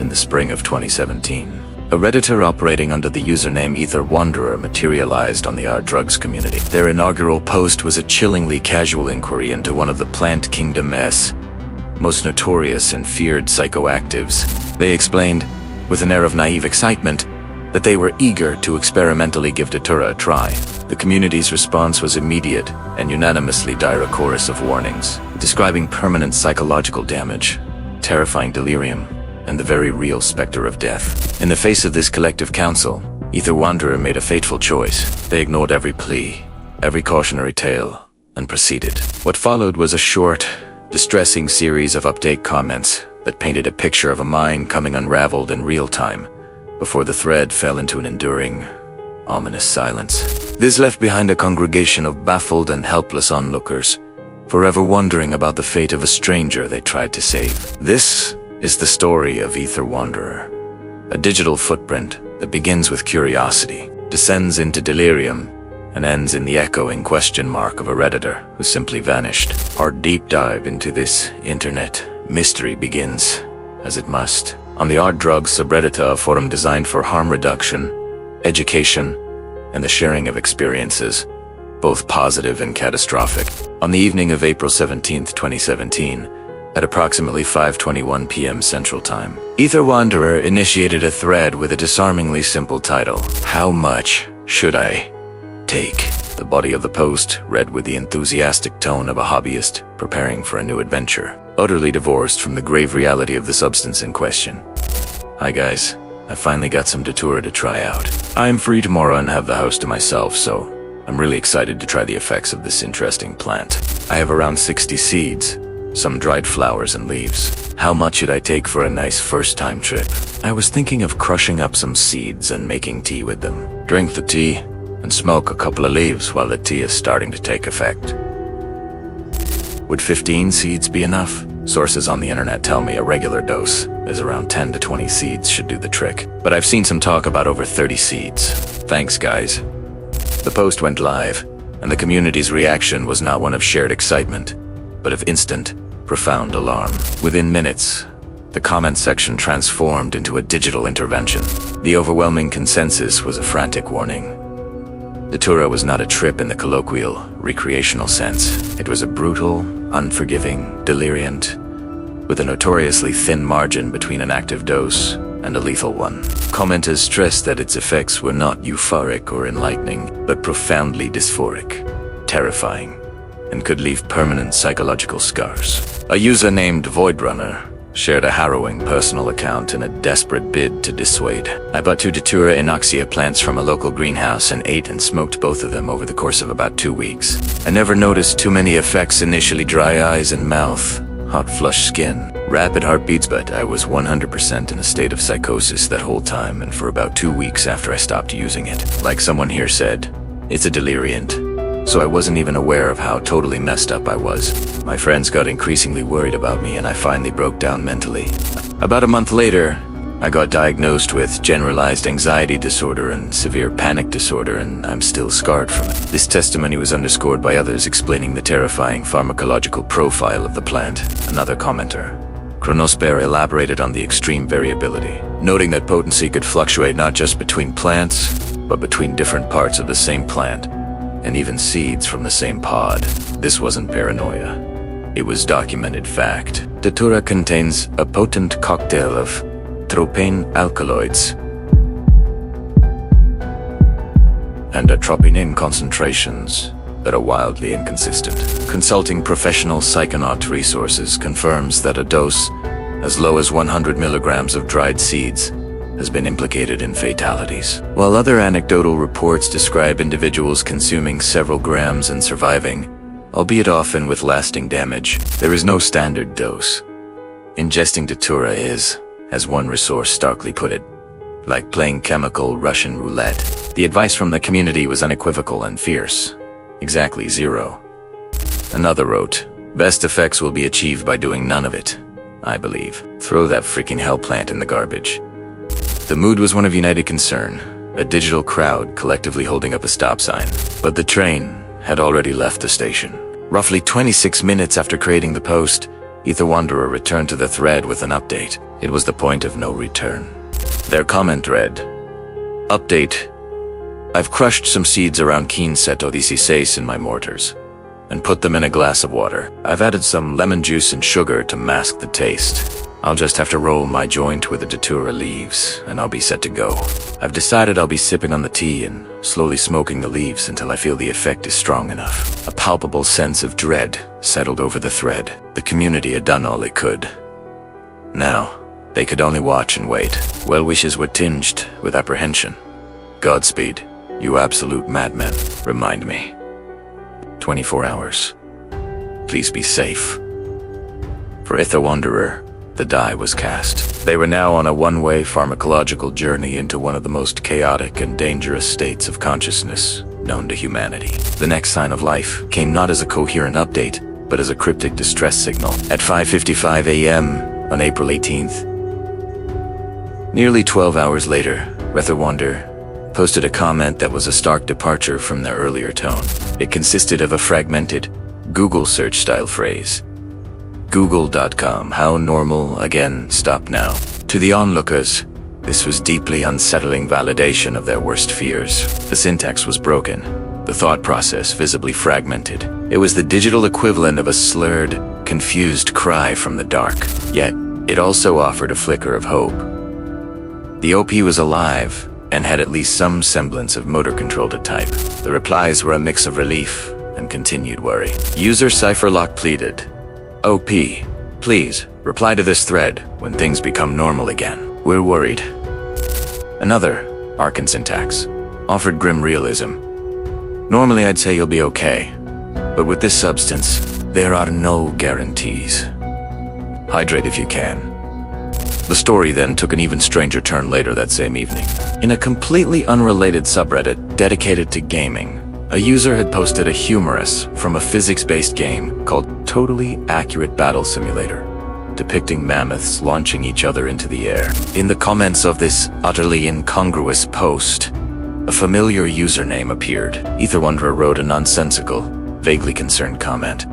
in the spring of 2017. A Redditor operating under the username AetherWanderer materialized on the art drugs community. Their inaugural post was a chillingly casual inquiry into one of the plant kingdom's most notorious and feared psychoactives. They explained, with an air of naive excitement, that they were eager to experimentally give Datura a try. The community's response was immediate and unanimously dire a chorus of warnings, describing permanent psychological damage, terrifying delirium, and the very real specter of death. In the face of this collective counsel, AetherWanderer made a fateful choice. They ignored every plea, every cautionary tale, and proceeded. What followed was a short, distressing series of update comments that painted a picture of a mind coming unraveled in real time, before the thread fell into an enduring, ominous silence. This left behind a congregation of baffled and helpless onlookers, forever wondering about the fate of a stranger they tried to save. This is the story of AetherWanderer, a digital footprint that begins with curiosity, descends into delirium, and ends in the echoing question mark of a Redditor who simply vanished. Our deep dive into this internet mystery begins, as it must, on the Art Drugs subreddit, a forum designed for harm reduction, education, and the sharing of experiences, both positive and catastrophic. On the evening of April 17, 2017, at approximately 5:21 p.m. Central Time, AetherWanderer initiated a thread with a disarmingly simple title: "How much should I take?" The body of the post read with the enthusiastic tone of a hobbyist preparing for a new adventure, utterly divorced from the grave reality of the substance in question. "Hi guys, I finally got some Datura to try out. I'm free tomorrow and have the house to myself, so I'm really excited to try the effects of this interesting plant. I have around 60 seeds, some dried flowers and leaves. How much should I take for a nice first-time trip? I was thinking of crushing up some seeds and making tea with them. Drink the tea and smoke a couple of leaves while the tea is starting to take effect. Would 15 seeds be enough? Sources on the internet tell me a regular dose is around 10 to 20 seeds should do the trick, but I've seen some talk about over 30 seeds. Thanks, guys." The post went live, and the community's reaction was not one of shared excitement, but of instant, profound alarm. Within minutes, the comment section transformed into a digital intervention. The overwhelming consensus was a frantic warning. Datura was not a trip in the colloquial, recreational sense. It was a brutal, unforgiving deliriant, with a notoriously thin margin between an active dose and a lethal one. Commenters stressed that its effects were not euphoric or enlightening, but profoundly dysphoric, terrifying, and could leave permanent psychological scars. A user named Voidrunner shared a harrowing personal account in a desperate bid to dissuade. "I bought 2 Datura inoxia plants from a local greenhouse and ate and smoked both of them over the course of about 2 weeks. I never noticed too many effects initially: dry eyes and mouth, hot flushed skin, rapid heartbeats, but I was 100% in a state of psychosis that whole time and for about 2 weeks after I stopped using it. Like someone here said, it's a deliriant, so I wasn't even aware of how totally messed up I was. My friends got increasingly worried about me and I finally broke down mentally. About a month later, I got diagnosed with generalized anxiety disorder and severe panic disorder, and I'm still scarred from it." This testimony was underscored by others explaining the terrifying pharmacological profile of the plant. Another commenter, Chronosper, elaborated on the extreme variability, noting that potency could fluctuate not just between plants, but between different parts of the same plant, and even seeds from the same pod. This wasn't paranoia. It was documented fact. Datura contains a potent cocktail of tropane alkaloids and atropine concentrations that are wildly inconsistent. Consulting professional psychonaut resources confirms that a dose as low as 100 milligrams of dried seeds has been implicated in fatalities, while other anecdotal reports describe individuals consuming several grams and surviving, albeit often with lasting damage. There is no standard dose. Ingesting Datura is, as one resource starkly put it, like playing chemical Russian roulette. The advice from the community was unequivocal and fierce. Exactly 0. Another wrote, "Best effects will be achieved by doing none of it, I believe. Throw that freaking hell plant in the garbage." The mood was one of united concern, a digital crowd collectively holding up a stop sign. But the train had already left the station. Roughly 26 minutes after creating the post, AetherWanderer returned to the thread with an update. It was the point of no return. Their comment read, "Update. I've crushed some seeds around 15 in my mortars and put them in a glass of water. I've added some lemon juice and sugar to mask the taste. I'll just have to roll my joint with the Datura leaves, and I'll be set to go. I've decided I'll be sipping on the tea and slowly smoking the leaves until I feel the effect is strong enough." A palpable sense of dread settled over the thread. The community had done all it could. Now, they could only watch and wait. Well wishes were tinged with apprehension. "Godspeed, you absolute madmen. Remind me. 24 hours. Please be safe." For AetherWanderer, the die was cast. They were now on a one-way pharmacological journey into one of the most chaotic and dangerous states of consciousness known to humanity. The next sign of life came not as a coherent update, but as a cryptic distress signal. At 5:55 a.m. on April 18th, nearly 12 hours later, AetherWanderer posted a comment that was a stark departure from their earlier tone. It consisted of a fragmented Google search-style phrase. Google.com, how normal, again, stop now. To the onlookers, this was deeply unsettling validation of their worst fears. The syntax was broken, the thought process visibly fragmented. It was the digital equivalent of a slurred, confused cry from the dark. Yet, it also offered a flicker of hope. The OP was alive, and had at least some semblance of motor control to type. The replies were a mix of relief and continued worry. User Cypherlock pleaded, "OP, please, reply to this thread when things become normal again. We're worried." Another, Arkan syntax, offered grim realism. "Normally I'd say you'll be okay, but with this substance, there are no guarantees. Hydrate if you can." The story then took an even stranger turn later that same evening. In a completely unrelated subreddit dedicated to gaming, a user had posted a humorous from a physics-based game called Totally Accurate Battle Simulator, depicting mammoths launching each other into the air. In the comments of this utterly incongruous post, a familiar username appeared. AetherWanderer wrote a nonsensical, vaguely concerned comment.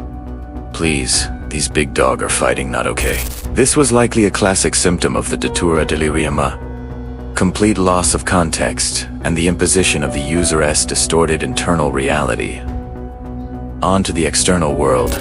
"Please, these big dog are fighting, not okay." This was likely a classic symptom of the Datura delirium, a complete loss of context and the imposition of the user's distorted internal reality onto the external world.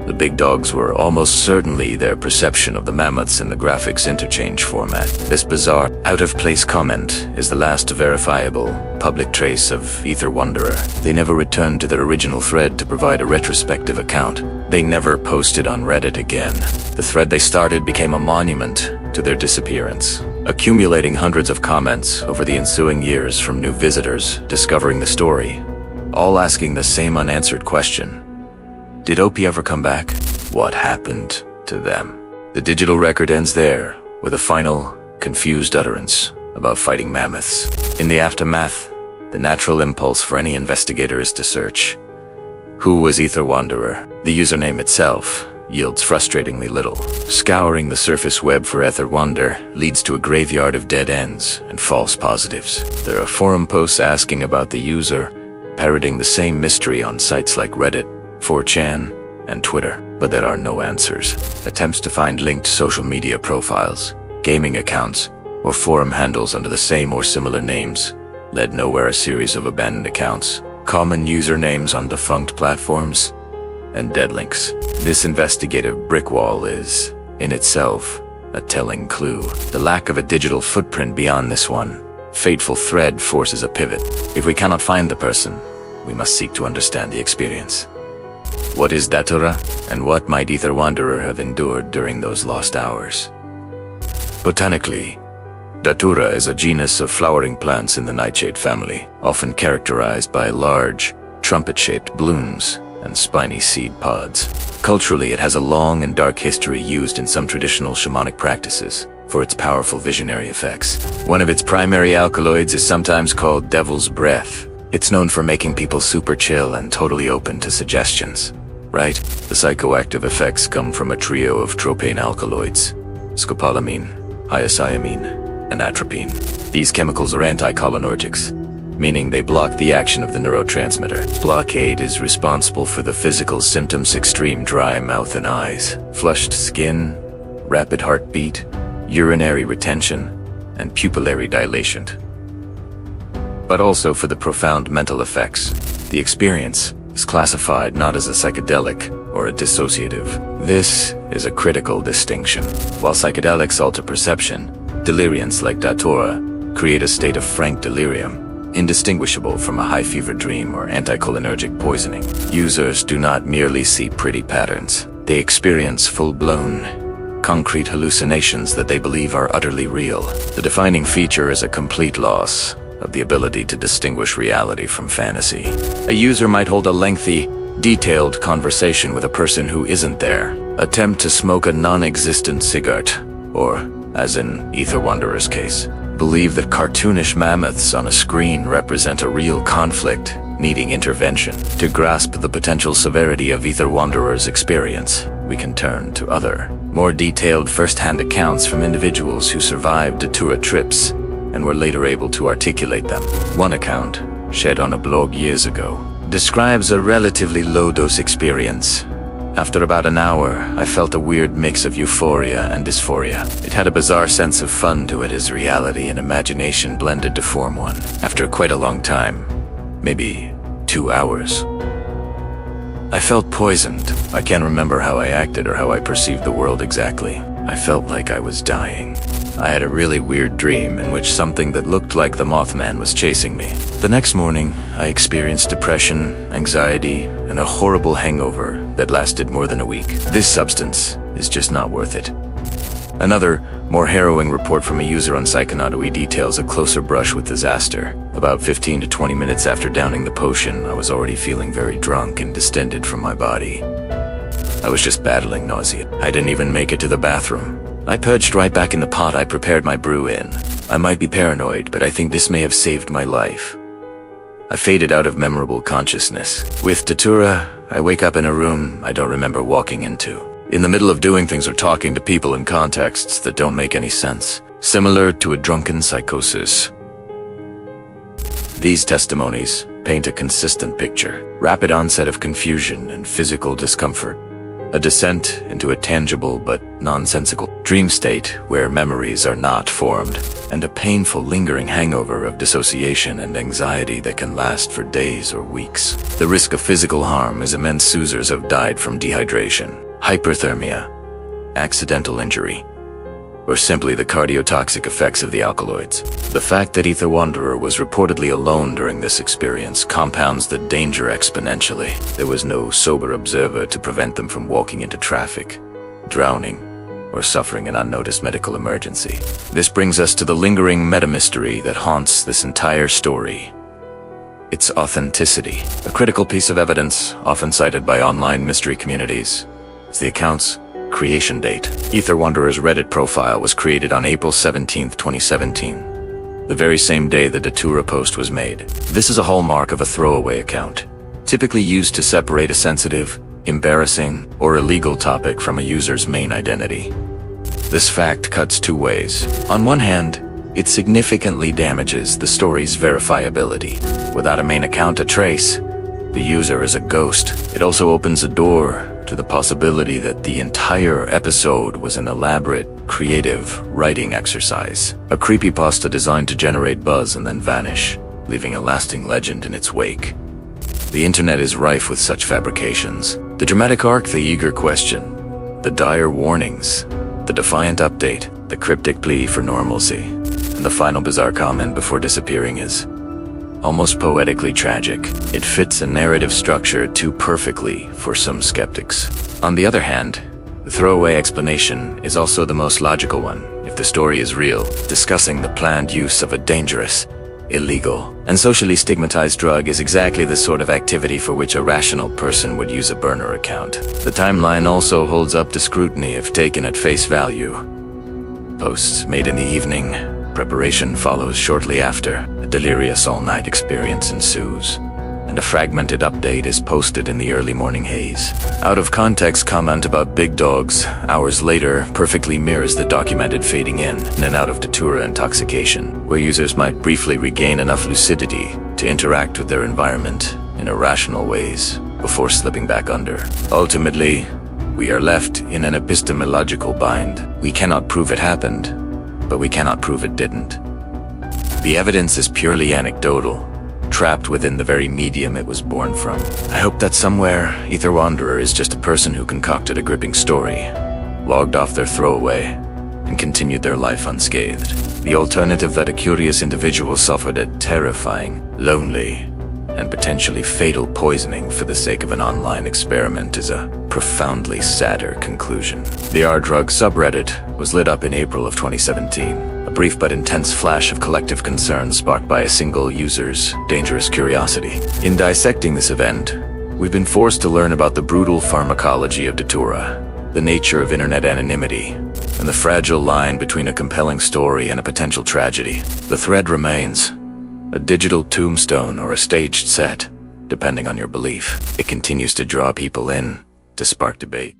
The big dogs were almost certainly their perception of the mammoths in the graphics interchange format. This bizarre, out-of-place comment is the last verifiable public trace of AetherWanderer. They never returned to their original thread to provide a retrospective account. They never posted on Reddit again. The thread they started became a monument to their disappearance, accumulating hundreds of comments over the ensuing years from new visitors discovering the story, all asking the same unanswered question. Did OP ever come back? What happened to them? The digital record ends there, with a final, confused utterance about fighting mammoths. In the aftermath, the natural impulse for any investigator is to search. Who was AetherWanderer? The username itself yields frustratingly little. Scouring the surface web for AetherWanderer leads to a graveyard of dead ends and false positives. There are forum posts asking about the user, parroting the same mystery on sites like Reddit, 4chan, and Twitter, but there are no answers. Attempts to find linked social media profiles, gaming accounts, or forum handles under the same or similar names led nowhere. A series of abandoned accounts, common usernames on defunct platforms, and dead links. This investigative brick wall is, in itself, a telling clue. The lack of a digital footprint beyond this one fateful thread forces a pivot. If we cannot find the person, we must seek to understand the experience. What is Datura, and what might AetherWanderer have endured during those lost hours? Botanically, Datura is a genus of flowering plants in the nightshade family, often characterized by large, trumpet-shaped blooms and spiny seed pods. Culturally, it has a long and dark history used in some traditional shamanic practices for its powerful visionary effects. One of its primary alkaloids is sometimes called devil's breath. It's known for making people super chill and totally open to suggestions. Right? The psychoactive effects come from a trio of tropane alkaloids: scopolamine, hyoscyamine, and atropine. These chemicals are anticholinergics, meaning they block the action of the neurotransmitter. Blockade is responsible for the physical symptoms: extreme dry mouth and eyes, flushed skin, rapid heartbeat, urinary retention, and pupillary dilation. But also for the profound mental effects. The experience is classified not as a psychedelic or a dissociative. This is a critical distinction. While psychedelics alter perception, deliriants like Datura create a state of frank delirium, indistinguishable from a high fever dream or anticholinergic poisoning. Users do not merely see pretty patterns. They experience full-blown, concrete hallucinations that they believe are utterly real. The defining feature is a complete loss of the ability to distinguish reality from fantasy. A user might hold a lengthy, detailed conversation with a person who isn't there, attempt to smoke a non-existent cigarette, or, as in AetherWanderer's case, believe that cartoonish mammoths on a screen represent a real conflict needing intervention. To grasp the potential severity of AetherWanderer's experience, we can turn to other, more detailed first-hand accounts from individuals who survived Datura trips and were later able to articulate them. One account, shared on a blog years ago, describes a relatively low-dose experience. After about an hour, I felt a weird mix of euphoria and dysphoria. It had a bizarre sense of fun to it as reality and imagination blended to form one. After quite a long time, maybe 2 hours, I felt poisoned. I can't remember how I acted or how I perceived the world exactly. I felt like I was dying. I had a really weird dream in which something that looked like the Mothman was chasing me. The next morning, I experienced depression, anxiety, and a horrible hangover that lasted more than a week. This substance is just not worth it. Another, more harrowing report from a user on Psychonaut details a closer brush with disaster. About 15 to 20 minutes after downing the potion, I was already feeling very drunk and distended from my body. I was just battling nausea. I didn't even make it to the bathroom. I purged right back in the pot I prepared my brew in. I might be paranoid, but I think this may have saved my life. I faded out of memorable consciousness. With Datura, I wake up in a room I don't remember walking into, in the middle of doing things or talking to people in contexts that don't make any sense, similar to a drunken psychosis. These testimonies paint a consistent picture: rapid onset of confusion and physical discomfort, a descent into a tangible but nonsensical dream state where memories are not formed, and a painful lingering hangover of dissociation and anxiety that can last for days or weeks. The risk of physical harm is immense. Users have died from dehydration, hyperthermia, accidental injury, or simply the cardiotoxic effects of the alkaloids. The fact that AetherWanderer was reportedly alone during this experience compounds the danger exponentially. There was no sober observer to prevent them from walking into traffic, drowning, or suffering an unnoticed medical emergency. This brings us to the lingering meta-mystery that haunts this entire story: its authenticity. A critical piece of evidence, often cited by online mystery communities, is the account's creation date. AetherWanderer's Reddit profile was created on April 17, 2017, the very same day the Datura post was made. This is a hallmark of a throwaway account, typically used to separate a sensitive, embarrassing, or illegal topic from a user's main identity. This fact cuts two ways. On one hand, it significantly damages the story's verifiability. Without a main account to trace, the user is a ghost. It also opens a door to the possibility that the entire episode was an elaborate, creative writing exercise. A creepypasta designed to generate buzz and then vanish, leaving a lasting legend in its wake. The internet is rife with such fabrications. The dramatic arc, the eager question, the dire warnings, the defiant update, the cryptic plea for normalcy, and the final bizarre comment before disappearing is almost poetically tragic. It fits a narrative structure too perfectly for some skeptics. On the other hand, the throwaway explanation is also the most logical one. If the story is real, discussing the planned use of a dangerous, illegal, and socially stigmatized drug is exactly the sort of activity for which a rational person would use a burner account. The timeline also holds up to scrutiny if taken at face value. Posts made in the evening, preparation follows shortly after, a delirious all-night experience ensues, and a fragmented update is posted in the early morning haze. Out of context comment about big dogs hours later perfectly mirrors the documented fading in and out of Datura intoxication, where users might briefly regain enough lucidity to interact with their environment in irrational ways before slipping back under. Ultimately, we are left in an epistemological bind. We cannot prove it happened, but we cannot prove it didn't. The evidence is purely anecdotal, trapped within the very medium it was born from. I hope that somewhere, AetherWanderer is just a person who concocted a gripping story, logged off their throwaway, and continued their life unscathed. The alternative that a curious individual suffered a terrifying, lonely, and potentially fatal poisoning for the sake of an online experiment is a profoundly sadder conclusion. The R-Drug subreddit was lit up in April of 2017, a brief but intense flash of collective concern sparked by a single user's dangerous curiosity. In dissecting this event, we've been forced to learn about the brutal pharmacology of Datura, the nature of internet anonymity, and the fragile line between a compelling story and a potential tragedy. The thread remains a digital tombstone or a staged set, depending on your belief. It continues to draw people in, to spark debate.